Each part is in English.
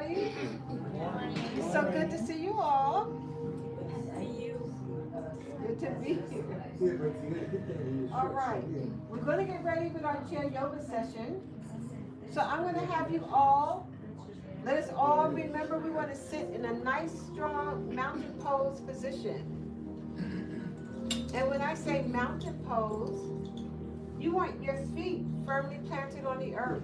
everybody. It's so good to see you all. Good to be here. All right. We're going to get ready with our chair yoga session. So I'm going to have you all, let us all remember we want to sit in a nice, strong mountain pose position. And when I say mountain pose, you want your feet firmly planted on the earth.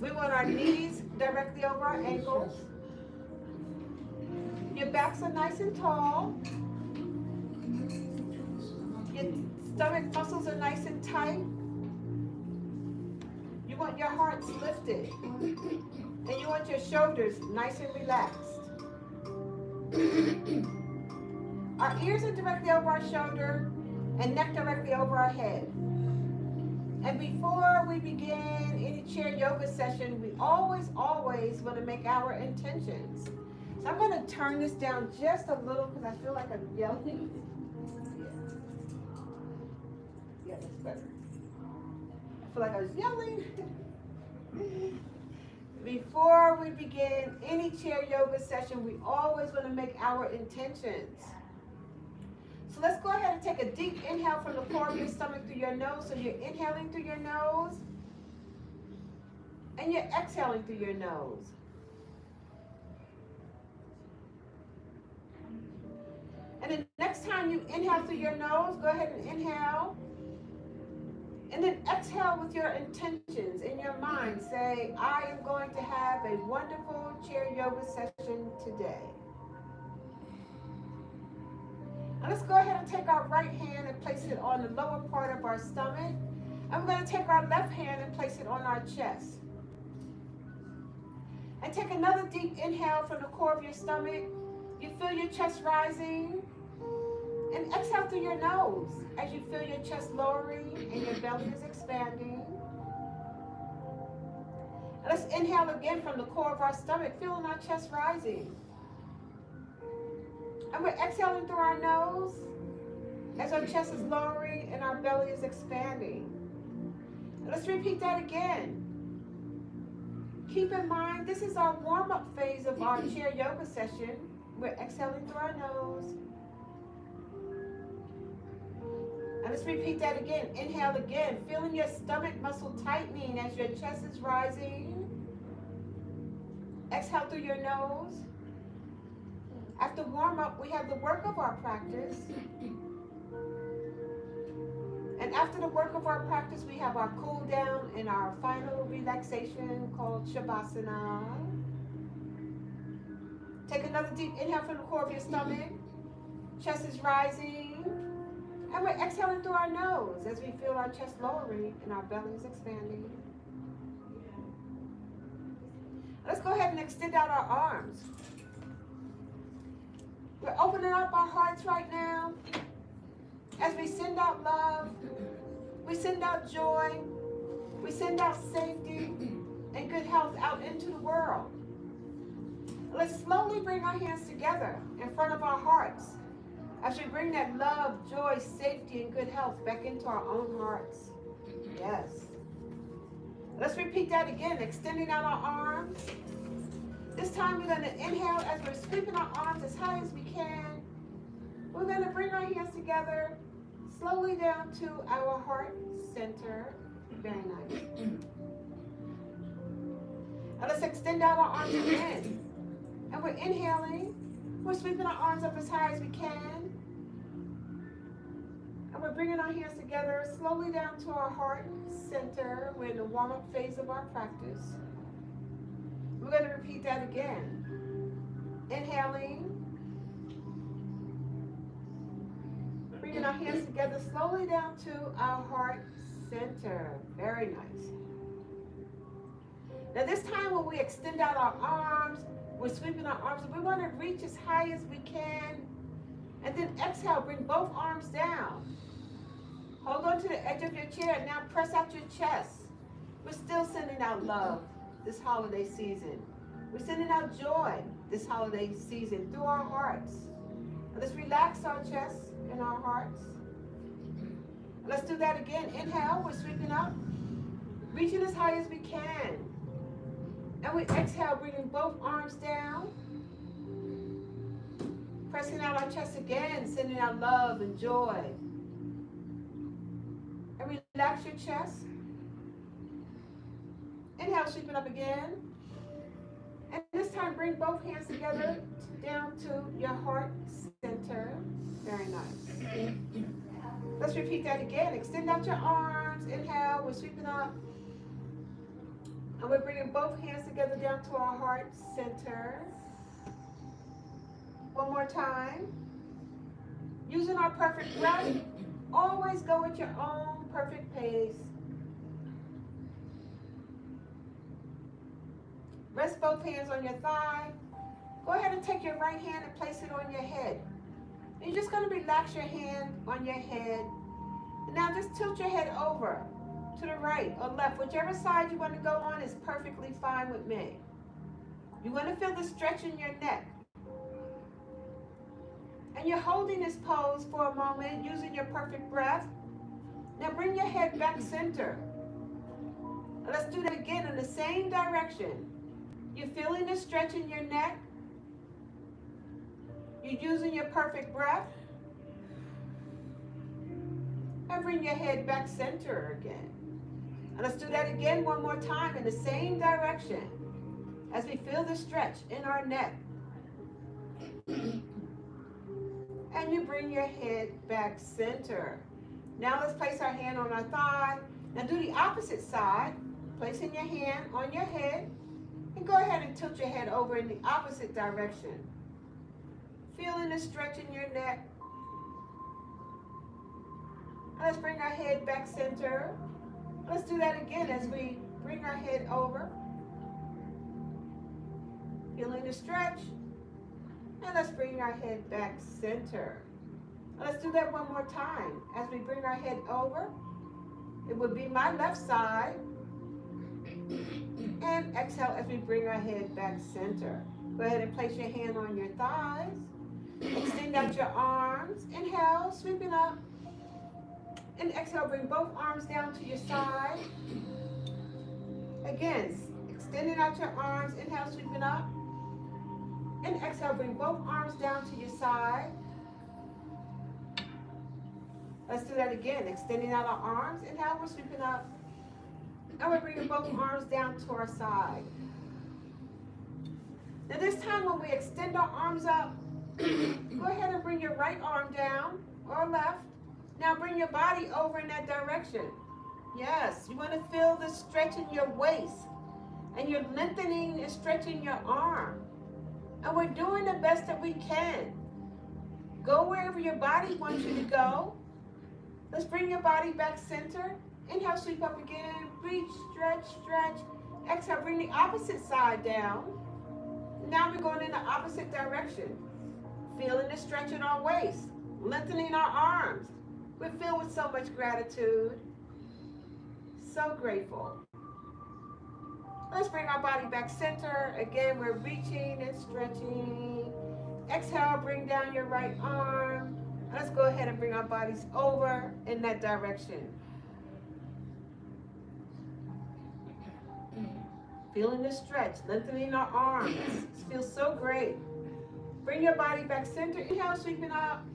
We want our knees directly over our ankles. Your backs are nice and tall. Your stomach muscles are nice and tight. You want your hearts lifted. And you want your shoulders nice and relaxed. Our ears are directly over our shoulder and neck directly over our head. And before we begin any chair yoga session, we always want to make our intentions. So I'm going to turn this down just a little because I feel like I'm yelling. Yeah, that's better. I feel like I was yelling. Before we begin any chair yoga session, we always want to make our intentions. So let's go ahead and take a deep inhale from the core of your stomach through your nose. So you're inhaling through your nose. And you're exhaling through your nose. And the next time you inhale through your nose, go ahead and inhale. And then exhale with your intentions in your mind. Say, I am going to have a wonderful chair yoga session today. Now let's go ahead and take our right hand and place it on the lower part of our stomach. And we're going to take our left hand and place it on our chest. And take another deep inhale from the core of your stomach. You feel your chest rising. And exhale through your nose as you feel your chest lowering and your belly is expanding. And let's inhale again from the core of our stomach, feeling our chest rising. And we're exhaling through our nose as our chest is lowering and our belly is expanding. And let's repeat that again. Keep in mind, this is our warm-up phase of our chair yoga session. We're exhaling through our nose. And let's repeat that again. Inhale again, feeling your stomach muscle tightening as your chest is rising. Exhale through your nose. After warm-up, we have the work of our practice. And after the work of our practice, we have our cool down and our final relaxation called Shavasana. Take another deep inhale from the core of your stomach. Chest is rising. And we're exhaling through our nose as we feel our chest lowering and our belly is expanding. Let's go ahead and extend out our arms. We're opening up our hearts right now. As we send out love, we send out joy, we send out safety and good health out into the world. Let's slowly bring our hands together in front of our hearts as we bring that love, joy, safety, and good health back into our own hearts. Yes. Let's repeat that again, extending out our arms. This time we're going to inhale as we're sweeping our arms as high as we can. We're going to bring our hands together slowly down to our heart center. Very nice. Now let's extend out our arms again. And we're inhaling. We're sweeping our arms up as high as we can. And we're bringing our hands together slowly down to our heart center. We're in the warm-up phase of our practice. We're going to repeat that again. Inhaling. Bringing our hands together slowly down to our heart center. Very nice. Now this time when we extend out our arms, we're sweeping our arms. We want to reach as high as we can. And then exhale, bring both arms down. Hold on to the edge of your chair. Now press out your chest. We're still sending out love this holiday season. We're sending out joy this holiday season through our hearts. Now let's relax our chest and our hearts. Let's do that again. Inhale, we're sweeping up, reaching as high as we can. And we exhale, bringing both arms down. Pressing out our chest again, sending out love and joy. And relax your chest. Inhale, sweep it up again. And this time, bring both hands together down to your heart center. Very nice. Let's repeat that again. Extend out your arms. Inhale, we're sweeping up. And we're bringing both hands together down to our heart center. One more time. Using our perfect breath. Always go at your own perfect pace. Rest both hands on your thigh. Go ahead and take your right hand and place it on your head. And you're just going to relax your hand on your head. And now just tilt your head over to the right or left. Whichever side you want to go on is perfectly fine with me. You want to feel the stretch in your neck. And you're holding this pose for a moment using your perfect breath. Now bring your head back center. Let's do that again in the same direction. You're feeling the stretch in your neck. You're using your perfect breath. And bring your head back center again. And let's do that again one more time in the same direction as we feel the stretch in our neck. And you bring your head back center. Now let's place our hand on our thigh. Now do the opposite side. Placing your hand on your head. And go ahead and tilt your head over in the opposite direction. Feeling the stretch in your neck. Let's bring our head back center. Let's do that again as we bring our head over. Feeling the stretch. And let's bring our head back center. Let's do that one more time. As we bring our head over, it would be my left side. And exhale as we bring our head back center. Go ahead and place your hand on your thighs. Extend out your arms. Inhale, sweeping up. And exhale, bring both arms down to your side. Again, extending out your arms. Inhale, sweeping up. And exhale, bring both arms down to your side. Let's do that again. Extending out our arms. Inhale, we're sweeping up. And we're bringing both arms down to our side. Now this time when we extend our arms up, go ahead and bring your right arm down or left. Now bring your body over in that direction. Yes, you want to feel the stretch in your waist. And you're lengthening and stretching your arm. And we're doing the best that we can. Go wherever your body wants you to go. Let's bring your body back center. Inhale, sweep up again. Reach, stretch, stretch. Exhale, bring the opposite side down. Now we're going in the opposite direction. Feeling the stretch in our waist. Lengthening our arms. We're filled with so much gratitude. So grateful. Let's bring our body back center. Again, we're reaching and stretching. Exhale, bring down your right arm. Let's go ahead and bring our bodies over in that direction. Feeling the stretch, lengthening our arms. This feels so great. Bring your body back center. Inhale, sweeping up.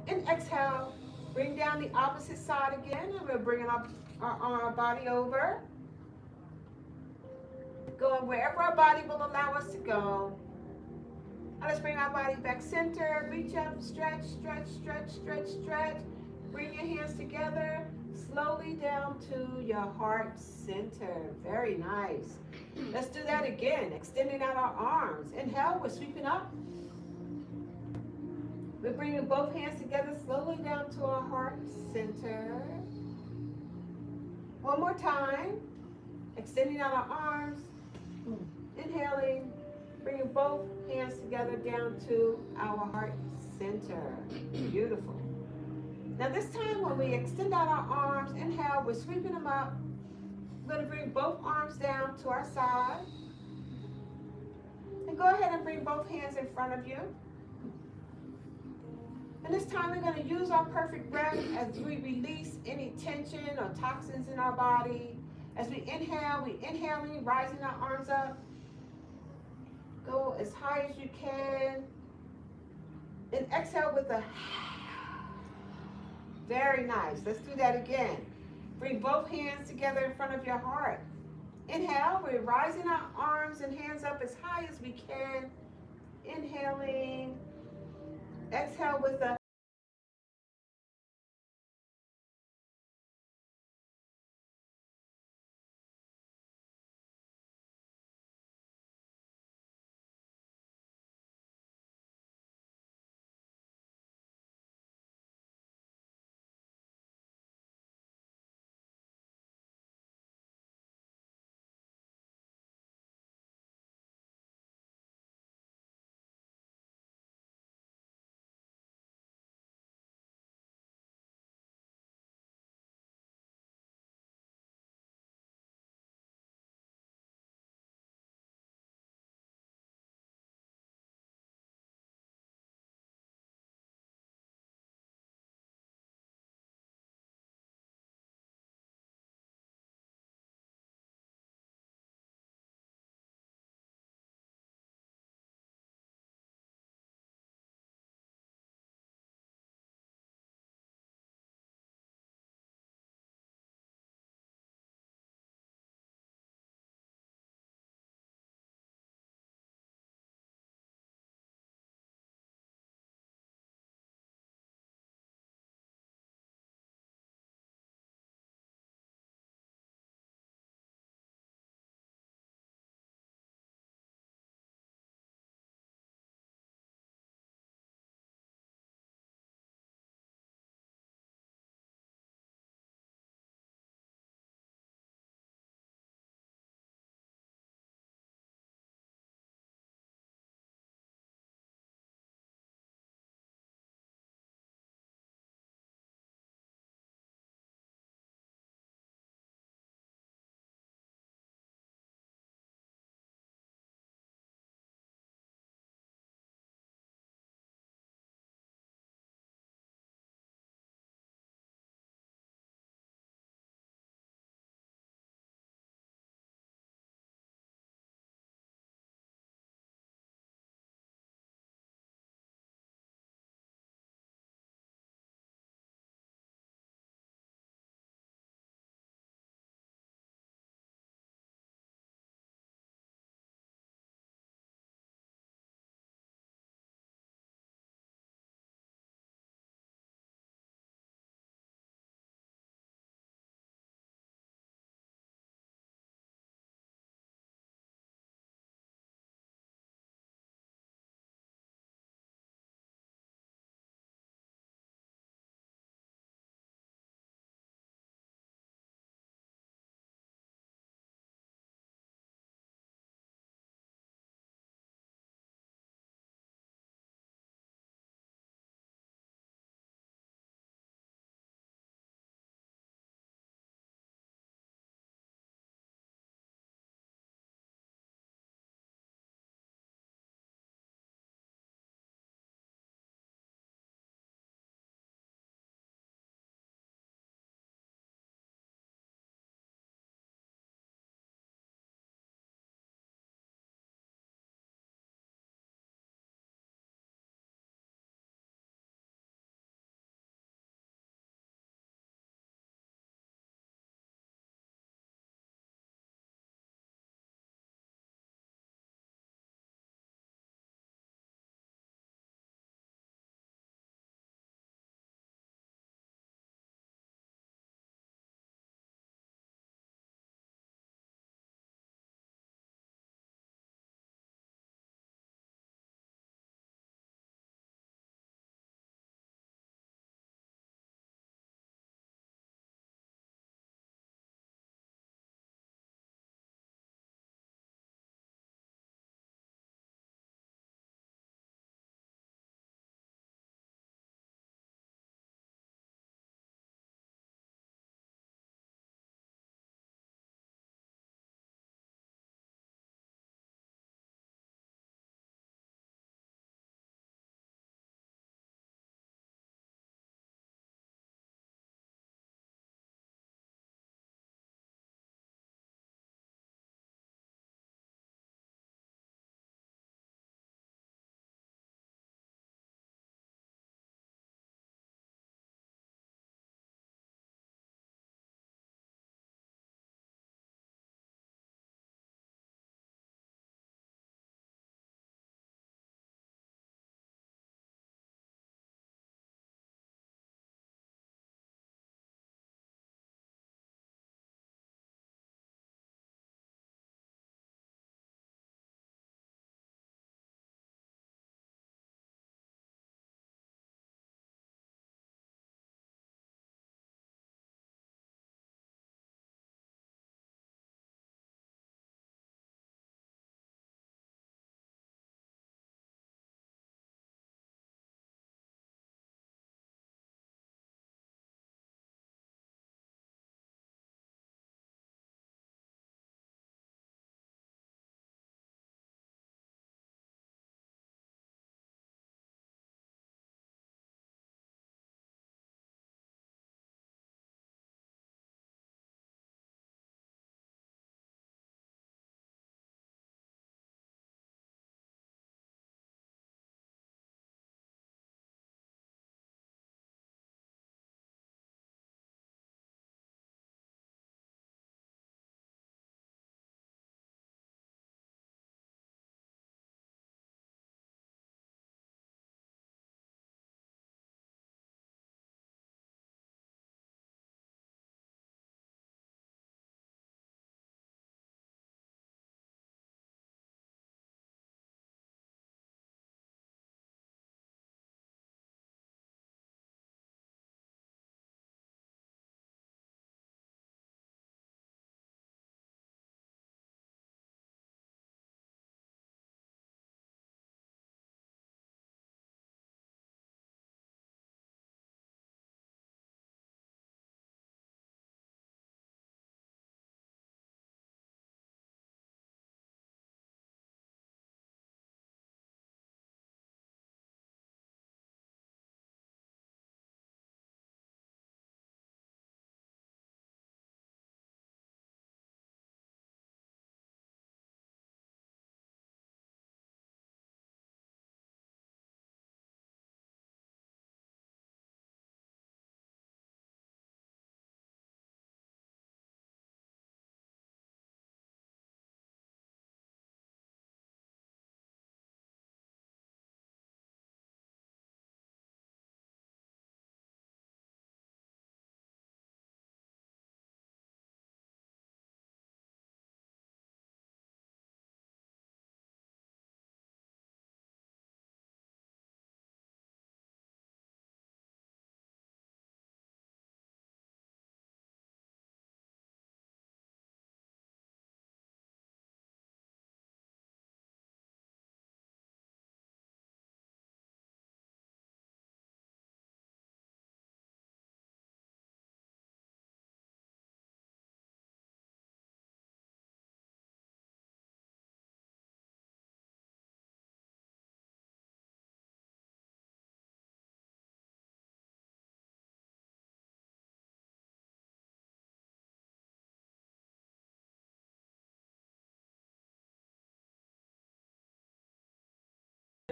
And exhale, bring down the opposite side again. And we're bringing our body over. Going wherever our body will allow us to go. Now let's bring our body back center. Reach up, stretch, stretch, stretch, stretch, stretch. Bring your hands together. Slowly down to your heart center. Very nice. Let's do that again. Extending out our arms. Inhale, we're sweeping up. We're bringing both hands together slowly down to our heart center. One more time. Extending out our arms. Inhaling. Bringing both hands together down to our heart center. Beautiful. Now this time when we extend out our arms, inhale, we're sweeping them up. We're going to bring both arms down to our side. And go ahead and bring both hands in front of you. And this time we're going to use our perfect breath as we release any tension or toxins in our body. As we inhaling, rising our arms up. Go as high as you can. And exhale with a very nice. Let's do that again. Bring both hands together in front of your heart. Inhale, we're rising our arms and hands up as high as we can. Inhaling. Exhale with a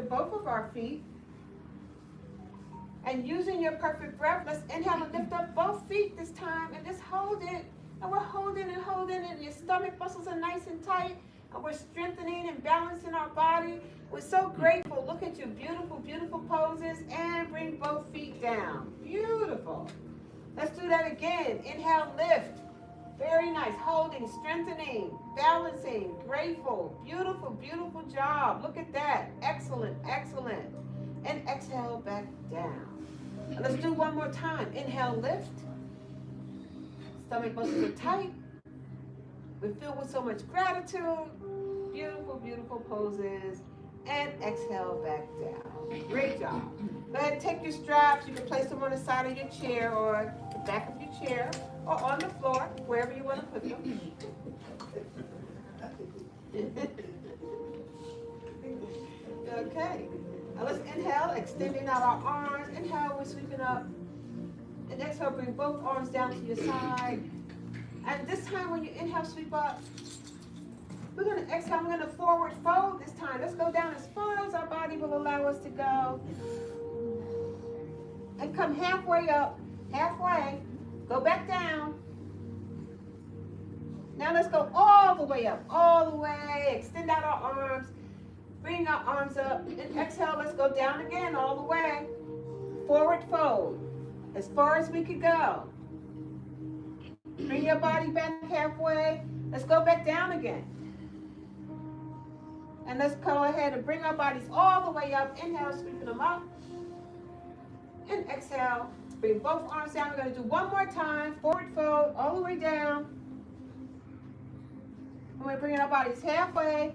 with both of our feet. And using your perfect breath, let's inhale and lift up both feet this time and just hold it. And we're holding and holding it, and your stomach muscles are nice and tight. And we're strengthening and balancing our body. We're so grateful. Look at you, beautiful, beautiful poses. And bring both feet down. Beautiful. Let's do that again. Inhale, lift. Very nice. Holding, strengthening, balancing, grateful. Beautiful, beautiful job. Look at that. Excellent, excellent. And exhale back down. And let's do one more time. Inhale, lift. Stomach muscles are tight. We're filled with so much gratitude. Beautiful, beautiful poses. And exhale back down. Great job. Go ahead and take your straps. You can place them on the side of your chair or the back of your chair or on the floor, wherever you want to put them. Okay. Now let's inhale, extending out our arms. Inhale, we're sweeping up. And exhale, bring both arms down to your side. And this time when you inhale, sweep up. We're going to exhale, we're going to forward fold this time. Let's go down as far as our body will allow us to go. And come halfway up, halfway. Go back down. Now let's go all the way up, all the way. Extend out our arms. Bring our arms up. And exhale, let's go down again all the way. Forward fold. As far as we could go. Bring your body back halfway. Let's go back down again. And let's go ahead and bring our bodies all the way up. Inhale, sweeping them up. And exhale. Bring both arms down. We're going to do one more time. Forward fold all the way down. And we're bringing our bodies halfway.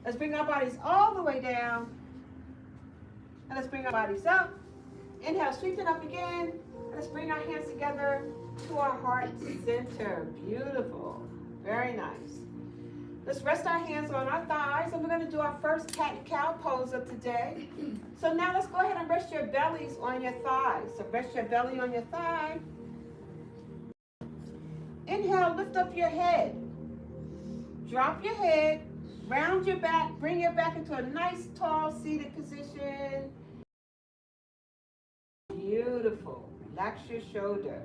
Let's bring our bodies all the way down. And let's bring our bodies up. Inhale, sweeping up again. Let's bring our hands together to our heart center. Beautiful. Very nice. Let's rest our hands on our thighs, and we're going to do our first cat and cow pose of today. So now let's go ahead and rest your bellies on your thighs. So rest your belly on your thigh. Inhale, lift up your head. Drop your head. Round your back. Bring your back into a nice, tall, seated position. Beautiful. Relax your shoulder.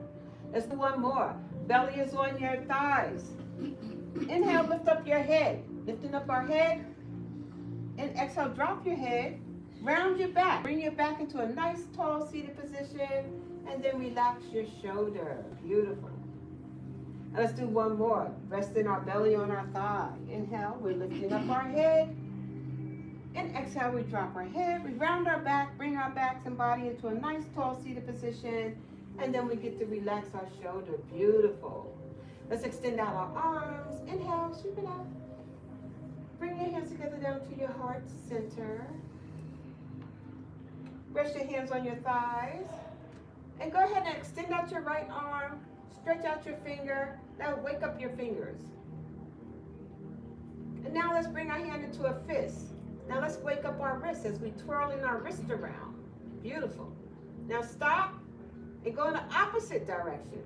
Let's do one more. Belly is on your thighs. Inhale, lift up your head. Lifting up our head. And exhale, drop your head. Round your back. Bring your back into a nice, tall, seated position. And then relax your shoulder. Beautiful. And let's do one more. Resting our belly on our thigh. Inhale, we're lifting up our head. And exhale, we drop our head. We round our back, bring our backs and body into a nice, tall, seated position. And then we get to relax our shoulder. Beautiful. Let's extend out our arms. Inhale, sweep it out. Bring your hands together down to your heart center. Rest your hands on your thighs. And go ahead and extend out your right arm. Stretch out your finger. Now wake up your fingers. And now let's bring our hand into a fist. Now let's wake up our wrists as we twirling our wrist around. Beautiful. Now stop and go in the opposite direction.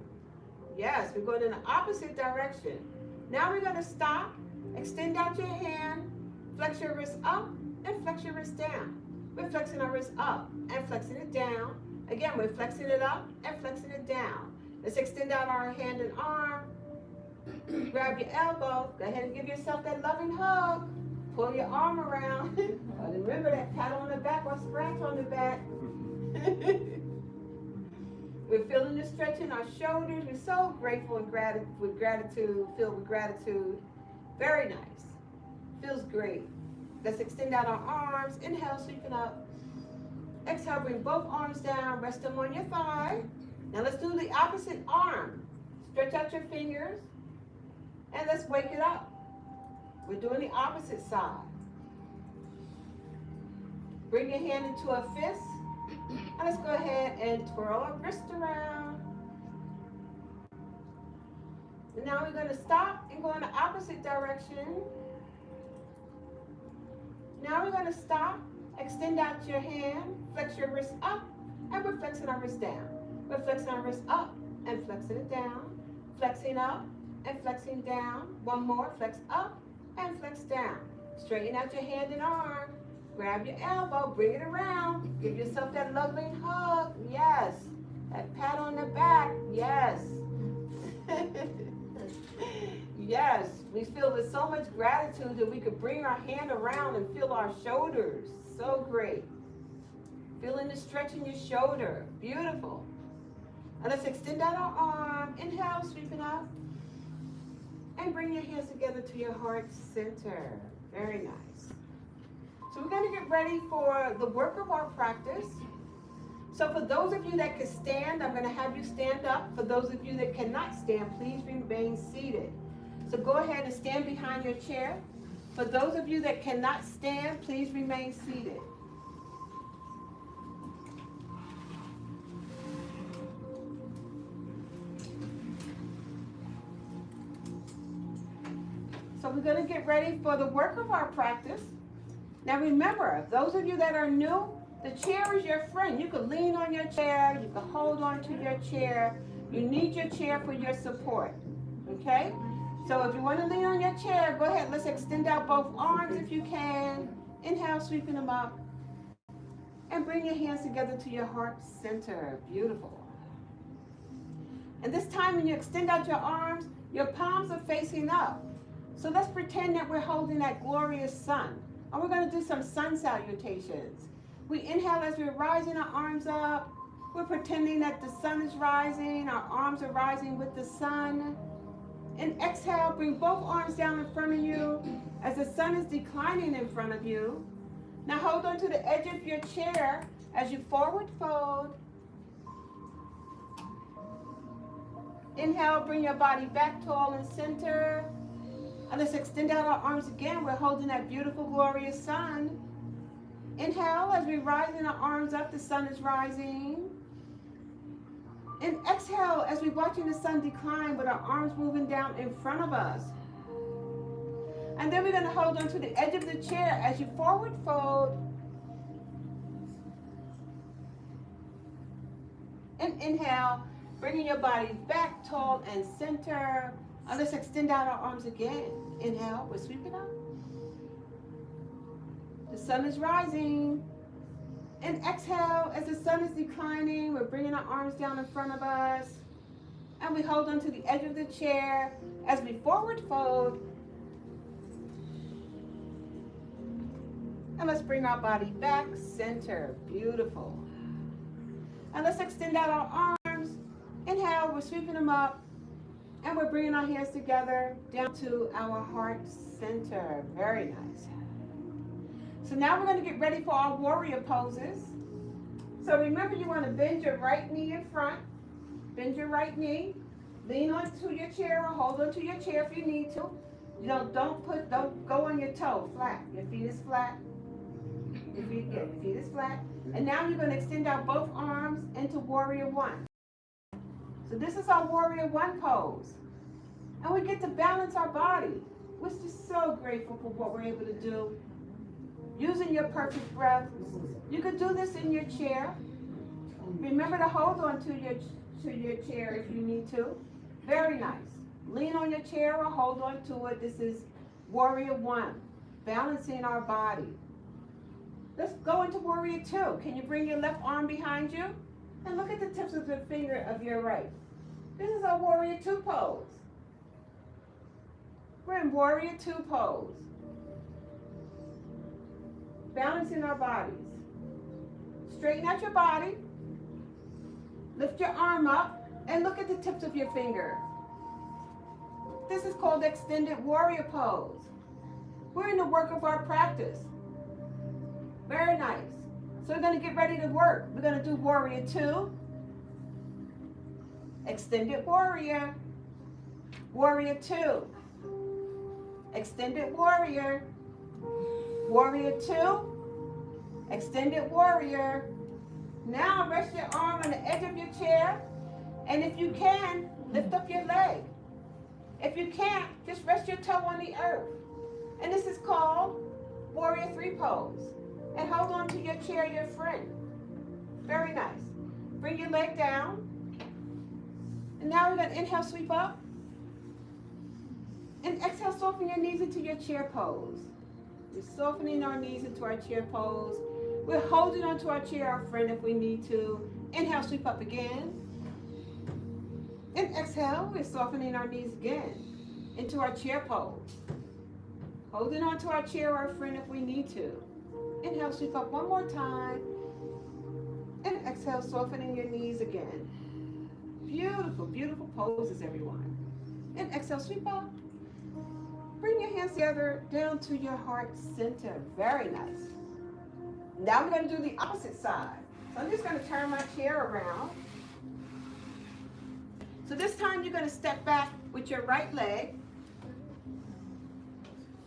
Yes, we're going in the opposite direction. Now we're going to stop, extend out your hand, flex your wrist up and flex your wrist down. We're flexing our wrist up and flexing it down. Again, we're flexing it up and flexing it down. Let's extend out our hand and arm. Grab your elbow. Go ahead and give yourself that loving hug. Pull your arm around. And remember that pat on the back or scratch on the back. We're feeling the stretch in our shoulders. We're so grateful and filled with gratitude. Very nice. Feels great. Let's extend out our arms. Inhale, sweeping up. Exhale, bring both arms down. Rest them on your thigh. Now let's do the opposite arm. Stretch out your fingers. And let's wake it up. We're doing the opposite side. Bring your hand into a fist. And let's go ahead and twirl our wrist around. And now we're going to stop and go in the opposite direction. Now we're going to stop, extend out your hand, flex your wrist up, and we're flexing our wrist down. We're flexing our wrist up and flexing it down, flexing up and flexing down. One more, flex up and flex down. Straighten out your hand and arm. Grab your elbow, bring it around. Give yourself that loving hug. Yes. That pat on the back. Yes. Yes. We feel with so much gratitude that we could bring our hand around and feel our shoulders. So great. Feeling the stretch in your shoulder. Beautiful. And let's extend out our arm. Inhale, sweeping up. And bring your hands together to your heart center. Very nice. So we're going to get ready for the work of our practice. So for those of you that can stand, I'm going to have you stand up. For those of you that cannot stand, please remain seated. So go ahead and stand behind your chair. For those of you that cannot stand, please remain seated. So we're going to get ready for the work of our practice. Now remember, those of you that are new, the chair is your friend. You can lean on your chair. You can hold on to your chair. You need your chair for your support. Okay? So if you want to lean on your chair, go ahead. Let's extend out both arms if you can. Inhale, sweeping them up. And bring your hands together to your heart center. Beautiful. And this time when you extend out your arms, your palms are facing up. So let's pretend that we're holding that glorious sun. And we're going to do some sun salutations. We inhale as we're rising our arms up. We're pretending that the sun is rising. Our arms are rising with the sun. And exhale, bring both arms down in front of you as the sun is declining in front of you. Now hold on to the edge of your chair as you forward fold. Inhale, bring your body back tall and center. And let's extend out our arms again. We're holding that beautiful, glorious sun. Inhale, as we rise in our arms up, the sun is rising. And exhale, as we're watching the sun decline with our arms moving down in front of us. And then we're going to hold on to the edge of the chair as you forward fold. And inhale, bringing your bodies back tall and center. And let's extend out our arms again. Inhale, we're sweeping up. The sun is rising. And exhale, as the sun is declining, we're bringing our arms down in front of us. And we hold on to the edge of the chair as we forward fold. And let's bring our body back, center. Beautiful. And let's extend out our arms. Inhale, we're sweeping them up. And we're bringing our hands together down to our heart center. Very nice. So now we're going to get ready for our warrior poses. So remember, you want to bend your right knee in front. Bend your right knee. Lean onto your chair or hold onto your chair if you need to. You know, don't go on your toe flat. Your feet is flat. Your feet is flat. And now you're going to extend out both arms into warrior one. So this is our warrior one pose. And we get to balance our body. We're just so grateful for what we're able to do. Using your perfect breath. You could do this in your chair. Remember to hold on to your chair if you need to. Very nice. Lean on your chair or hold on to it. This is warrior one. Balancing our body. Let's go into warrior two. Can you bring your left arm behind you? And look at the tips of the finger of your right. This is our warrior two pose. We're in warrior two pose. Balancing our bodies. Straighten out your body. Lift your arm up and look at the tips of your finger. This is called extended warrior pose. We're in the work of our practice. Very nice. So we're going to get ready to work. We're going to do warrior two. Extended warrior. Warrior two. Extended warrior. Warrior two. Extended warrior. Now rest your arm on the edge of your chair. And if you can, lift up your leg. If you can't, just rest your toe on the earth. And this is called warrior three pose. And hold on to your chair, your friend. Very nice. Bring your leg down. And now we're going to inhale, sweep up. And exhale, soften your knees into your chair pose. We're softening our knees into our chair pose. We're holding onto our chair, our friend, if we need to. Inhale, sweep up again. And exhale, we're softening our knees again into our chair pose. Holding onto our chair, our friend, if we need to. Inhale, sweep up one more time. And exhale, softening your knees again. Beautiful, beautiful poses, everyone. And exhale, sweep up. Bring your hands together down to your heart center. Very nice. Now we're going to do the opposite side. So I'm just going to turn my chair around. So this time you're going to step back with your right leg.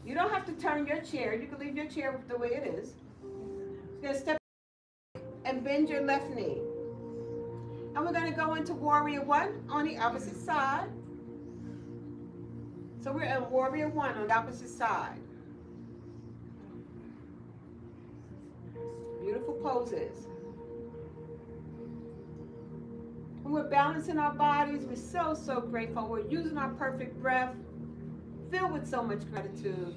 You don't have to turn your chair. You can leave your chair the way it is. You're going to step back and bend your left knee. And we're going to go into Warrior One on the opposite side. So we're in Warrior One on the opposite side. Beautiful poses. When we're balancing our bodies, we're so, so grateful. We're using our perfect breath, filled with so much gratitude.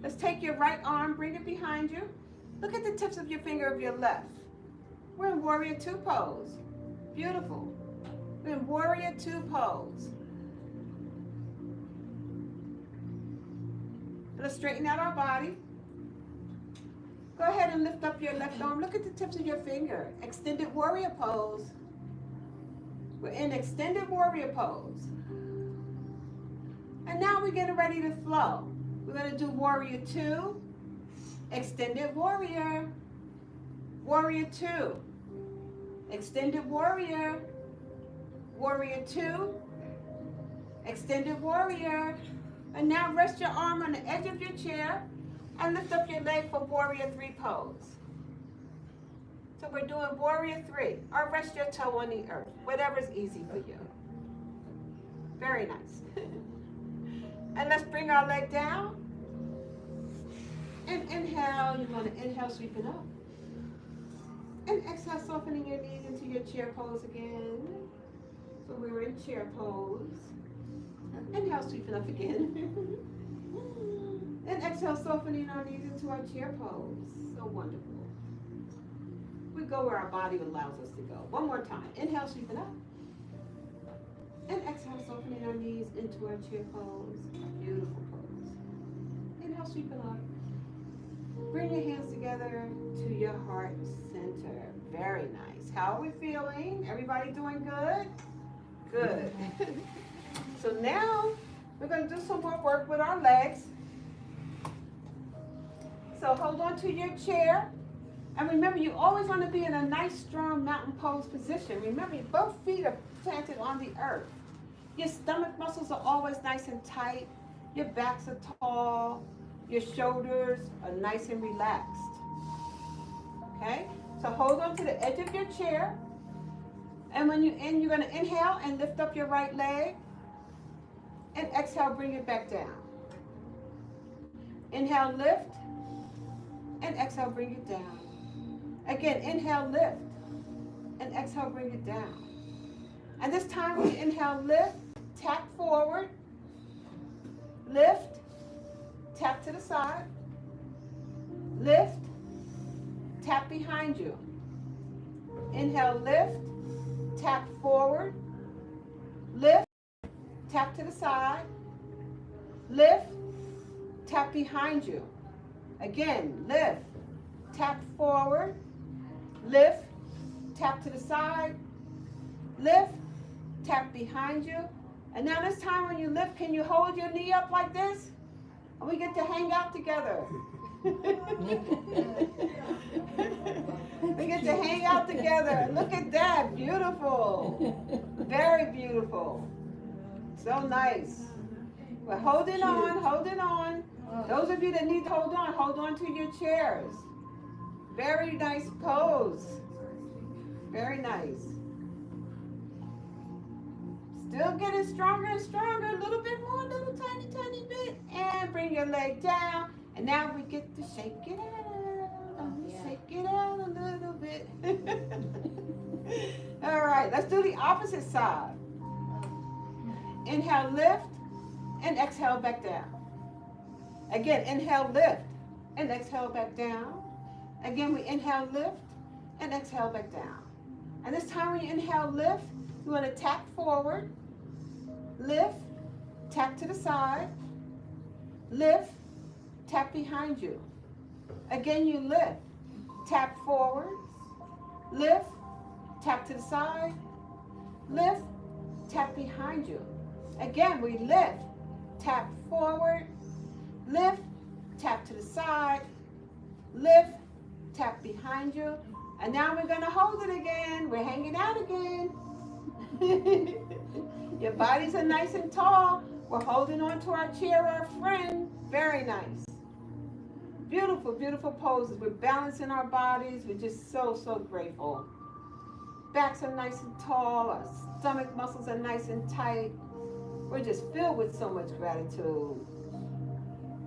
Let's take your right arm, bring it behind you. Look at the tips of your finger of your left. We're in Warrior Two pose. Beautiful. We're in Warrior Two pose. Let's straighten out our body. Go ahead and lift up your left arm. Look at the tips of your finger. Extended warrior pose. We're in extended warrior pose. And now we're getting ready to flow. We're going to do Warrior Two, extended warrior, Warrior Two, extended warrior, Warrior Two, extended warrior. And now rest your arm on the edge of your chair and lift up your leg for Warrior Three pose. So we're doing Warrior Three, or rest your toe on the earth, whatever's easy for you. Very nice. And let's bring our leg down. And inhale, you're going to inhale, sweeping up. And exhale, softening your knees into your chair pose again. So we were in chair pose. Inhale, sweeping up again. And exhale, softening our knees into our chair pose. So wonderful. We go where our body allows us to go. One more time. Inhale, sweeping up. And exhale, softening our knees into our chair pose. Beautiful pose. Inhale, sweeping up. Bring your hands together to your heart center. Very nice. How are we feeling? Everybody doing good? Good. So now we're going to do some more work with our legs. So hold on to your chair. And remember, you always want to be in a nice, strong mountain pose position. Remember, both feet are planted on the earth. Your stomach muscles are always nice and tight. Your backs are tall. Your shoulders are nice and relaxed. Okay? So hold on to the edge of your chair. And when you end, you're going to inhale and lift up your right leg. And exhale, bring it back down. Inhale, lift. And exhale, bring it down. Again, inhale, lift. And exhale, bring it down. And this time, when you inhale, lift, tap forward. Lift, tap to the side. Lift, tap behind you. Inhale, lift, tap forward. Lift, tap to the side. Lift, tap behind you. Again, lift, tap forward. Lift, tap to the side. Lift, tap behind you. And now this time when you lift, can you hold your knee up like this? And we get to hang out together. We get to hang out together. Look at that. Beautiful. Very beautiful. So nice. We're holding on, holding on. Those of you that need to hold on to your chairs. Very nice pose. Very nice. Still getting stronger and stronger. A little bit more, a little tiny, tiny bit. And bring your leg down. And now we get to shake it out. Shake it out a little bit. All right, let's do the opposite side. Inhale, lift. And exhale, back down. Again, inhale, lift, and exhale back down. Again, we inhale, lift, and exhale back down. And this time when you inhale, lift, you want to tap forward, lift, tap to the side, lift, tap behind you. Again, you lift, tap forward, lift, tap to the side, lift, tap behind you. Again, we lift, tap forward, lift, tap to the side, lift, tap behind you. And now we're going to hold it again. We're hanging out again. Your bodies are nice and tall. We're holding on to our chair, our friend. Very nice. Beautiful, beautiful poses. We're balancing our bodies. We're just so, so grateful. Backs are nice and tall. Our stomach muscles are nice and tight. We're just filled with so much gratitude.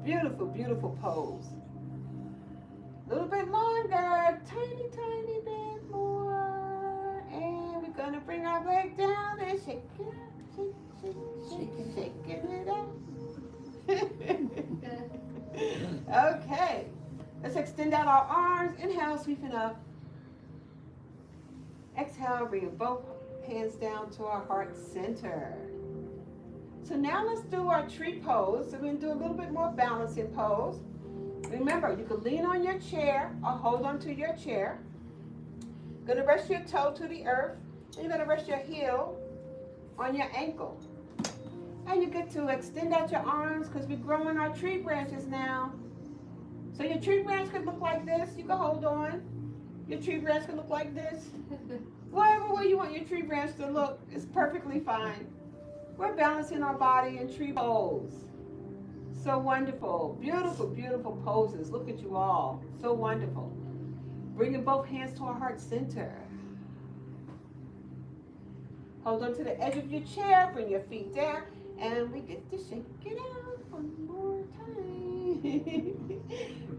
Beautiful, beautiful pose. A little bit longer. Tiny, tiny bit more. And we're going to bring our leg down and shake it out. Shaking it out. Okay. Let's extend out our arms. Inhale, sweeping up. Exhale, bring both hands down to our heart center. So now let's do our tree pose. So we're going to do a little bit more balancing pose. Remember, you can lean on your chair or hold on to your chair. You're going to rest your toe to the earth. And you're going to rest your heel on your ankle. And you get to extend out your arms because we're growing our tree branches now. So your tree branch could look like this. You can hold on. Your tree branch could look like this. Whatever way you want your tree branch to look is perfectly fine. We're balancing our body in tree pose. So wonderful. Beautiful, beautiful poses. Look at you all. So wonderful. Bringing both hands to our heart center. Hold on to the edge of your chair. Bring your feet down. And we get to shake it out one more time.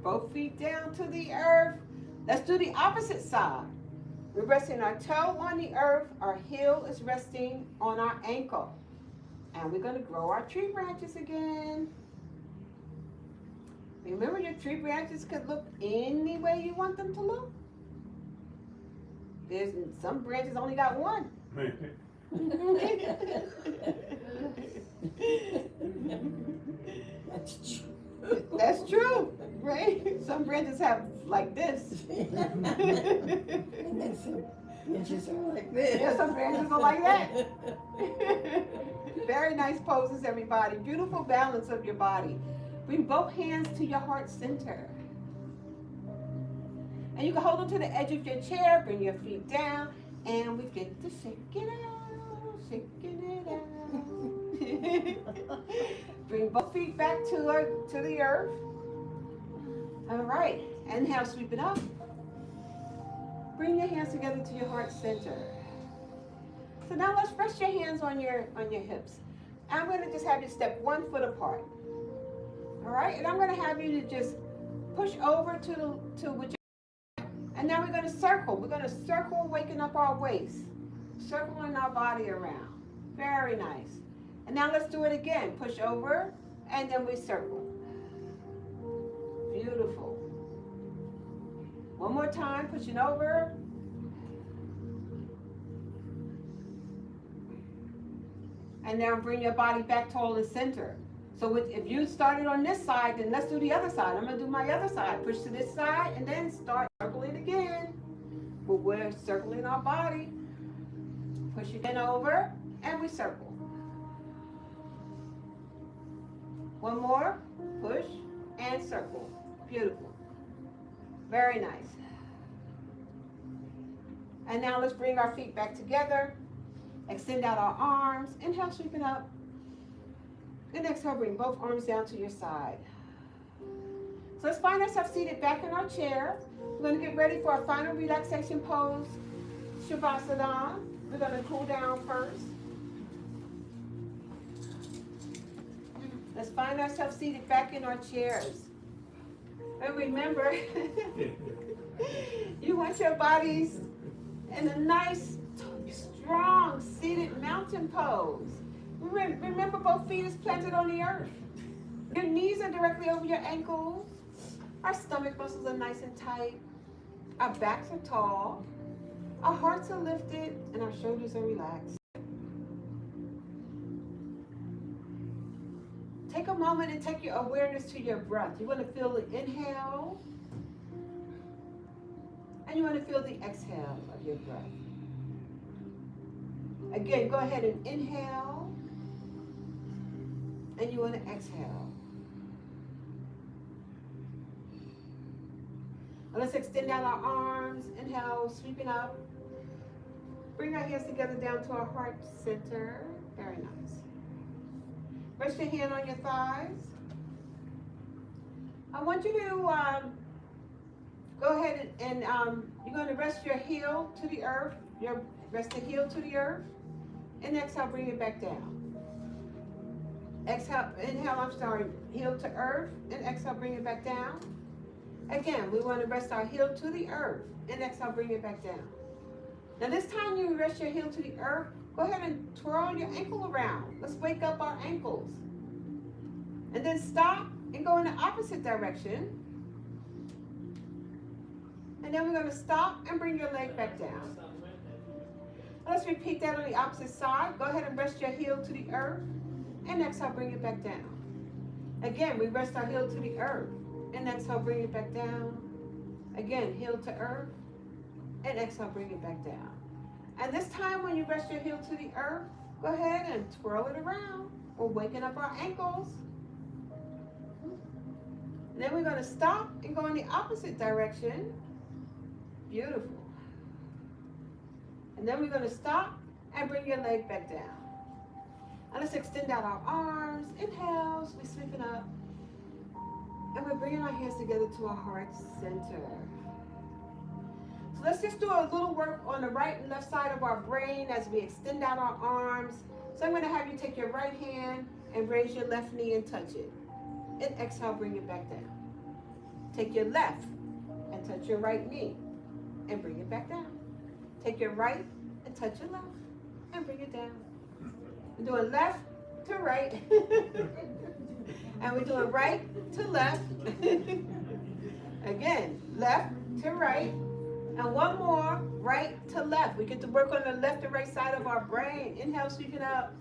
Both feet down to the earth. Let's do the opposite side. We're resting our toe on the earth. Our heel is resting on our ankle. And we're going to grow our tree branches again. Remember, your tree branches could look any way you want them to look. There's some branches only got one. That's true, right? Some branches have like this. And then some branches are like this. Yeah, some branches are like that. Very nice poses, everybody. Beautiful balance of your body. Bring both hands to your heart center. And you can hold on to the edge of your chair. Bring your feet down. And we get to shake it out. Shaking it out. Bring both feet back to the earth. All right. Inhale, sweep it up. Bring your hands together to your heart center. So now let's rest your hands on your hips. I'm going to just have you step 1 foot apart. All right? And I'm going to have you to just push over to with your, and now we're going to circle. We're going to circle, waking up our waist. Circling our body around. Very nice. And now let's do it again. Push over, and then we circle. Beautiful. One more time, pushing over. And now bring your body back toward the center. So if you started on this side, then let's do the other side. I'm going to do my other side. Push to this side, and then start circling again. But we're circling our body. Push again over, and we circle. One more. Push and circle. Beautiful. Very nice. And now let's bring our feet back together. Extend out our arms. Inhale, sweep it up. And exhale, bring both arms down to your side. So let's find ourselves seated back in our chair. We're going to get ready for our final relaxation pose, Shavasana. We're going to cool down first. Let's find ourselves seated back in our chairs. And remember, you want your bodies in a nice, strong, seated mountain pose. Remember, both feet is planted on the earth. Your knees are directly over your ankles. Our stomach muscles are nice and tight. Our backs are tall. Our hearts are lifted and our shoulders are relaxed. Take a moment and take your awareness to your breath. You want to feel the inhale and you want to feel the exhale of your breath. Again, go ahead and inhale and you want to exhale. Now let's extend out our arms. Inhale, sweeping up. Bring our hands together down to our heart center. Very nice. Rest your hand on your thighs. I want you to go ahead and you're going to rest your heel to the earth. Rest the heel to the earth. And exhale, bring it back down. Exhale, inhale, heel to earth. And exhale, bring it back down. Again, we want to rest our heel to the earth. And exhale, bring it back down. Now this time you rest your heel to the earth, go ahead and twirl your ankle around. Let's wake up our ankles. And then stop and go in the opposite direction. And then we're going to stop and bring your leg back down. Let's repeat that on the opposite side. Go ahead and rest your heel to the earth. And exhale, bring it back down. Again, we rest our heel to the earth. And exhale, bring it back down. Again, heel to earth. And exhale, bring it back down. And this time when you rest your heel to the earth, go ahead and twirl it around. We're waking up our ankles. And then we're going to stop and go in the opposite direction. Beautiful. And then we're going to stop and bring your leg back down. And let's extend out our arms. Inhale, we sweep it up. And we're bringing our hands together to our heart center. So let's just do a little work on the right and left side of our brain as we extend out our arms. So I'm going to have you take your right hand and raise your left knee and touch it. And exhale, bring it back down. Take your left and touch your right knee and bring it back down. Take your right and touch your left and bring it down. We're doing left to right. And we're doing right to left. Again, left to right. And one more, right to left. We get to work on the left and right side of our brain. Inhale, sweep it up.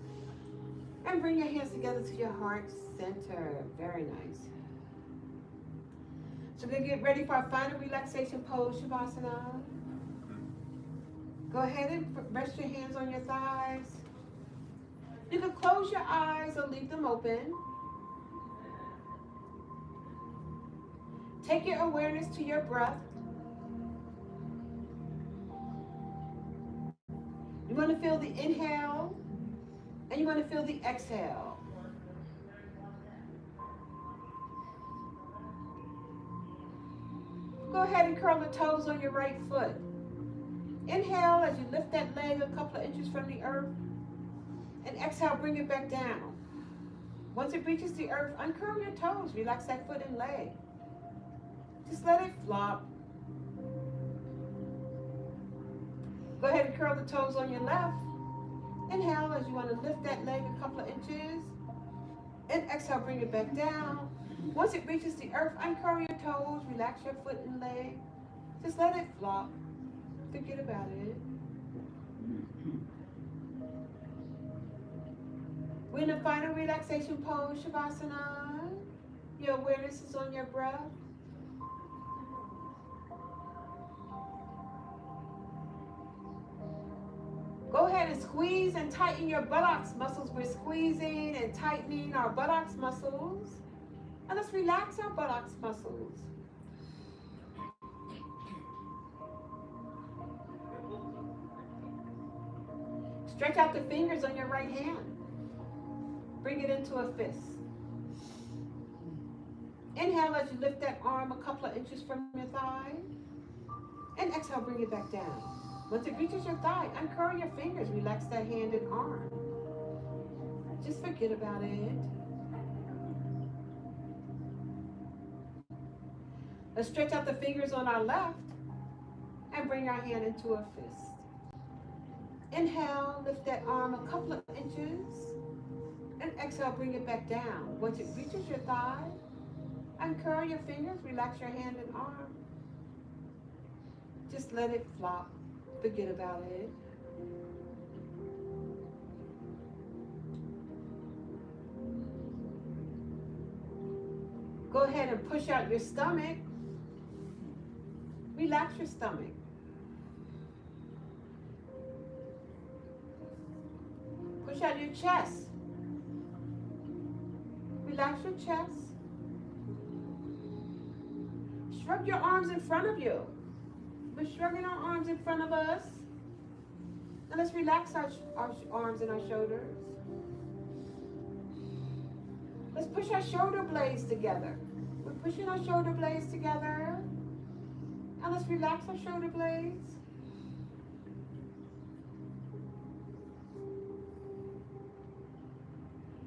And bring your hands together to your heart center. Very nice. So we're going to get ready for our final relaxation pose, Shavasana. Go ahead and rest your hands on your thighs. You can close your eyes or leave them open. Take your awareness to your breath. You want to feel the inhale and you want to feel the exhale. Go ahead and curl the toes on your right foot. Inhale as you lift that leg a couple of inches from the earth. And exhale, bring it back down. Once it reaches the earth, uncurl your toes. Relax that foot and leg. Just let it flop. Go ahead and curl the toes on your left. Inhale as you want to lift that leg a couple of inches. And exhale, bring it back down. Once it reaches the earth, uncurl your toes. Relax your foot and leg. Just let it flop. Forget about it. We're in the final relaxation pose, Shavasana. Your awareness is on your breath. Go ahead and squeeze and tighten your buttocks muscles. We're squeezing and tightening our buttocks muscles. And let's relax our buttocks muscles. Stretch out the fingers on your right hand. Bring it into a fist. Inhale as you lift that arm a couple of inches from your thigh. And exhale, bring it back down. Once it reaches your thigh, uncurl your fingers. Relax that hand and arm. Just forget about it. Let's stretch out the fingers on our left and bring our hand into a fist. Inhale, lift that arm a couple of inches. And exhale, bring it back down. Once it reaches your thigh, uncurl your fingers, relax your hand and arm. Just let it flop. Forget about it. Go ahead and push out your stomach. Relax your stomach. Push out your chest. Relax your chest. Shrug your arms in front of you. We're shrugging our arms in front of us. Now let's relax our arms and our shoulders. Let's push our shoulder blades together. We're pushing our shoulder blades together. And let's relax our shoulder blades.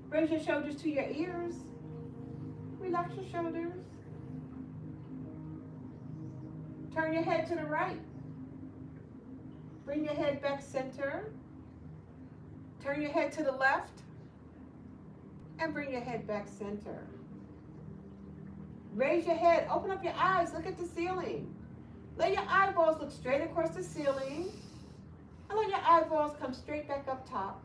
Raise your shoulders to your ears. Relax your shoulders. Turn your head to the right. Bring your head back center. Turn your head to the left. And bring your head back center. Raise your head. Open up your eyes. Look at the ceiling. Let your eyeballs look straight across the ceiling. And let your eyeballs come straight back up top.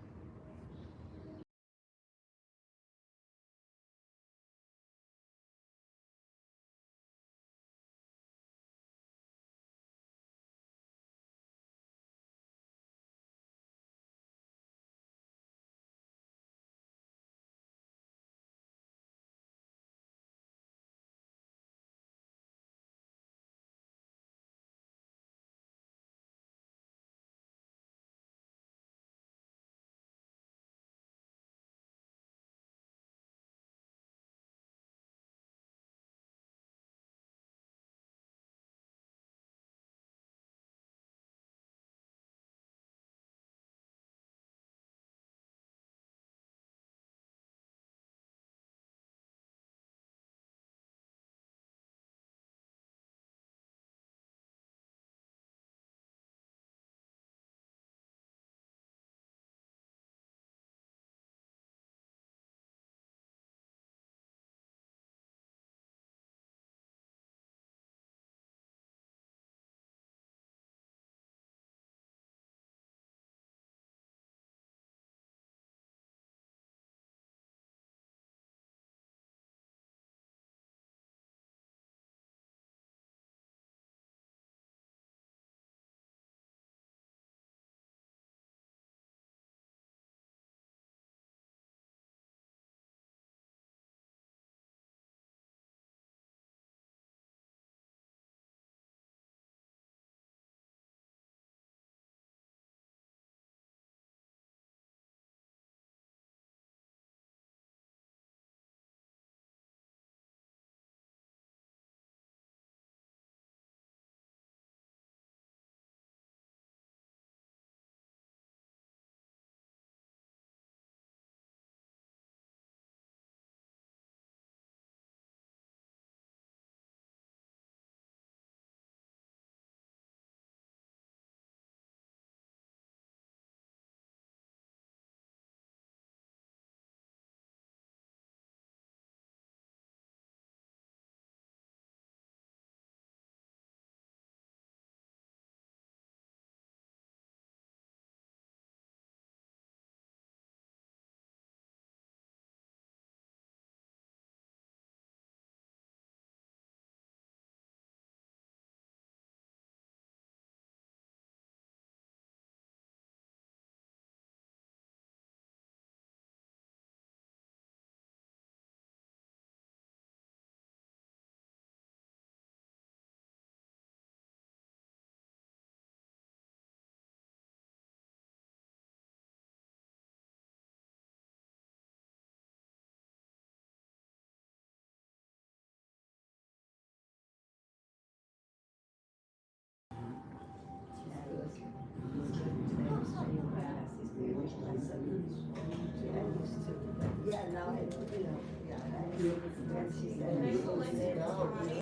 Yeah, no, you know, yeah, that's, she said.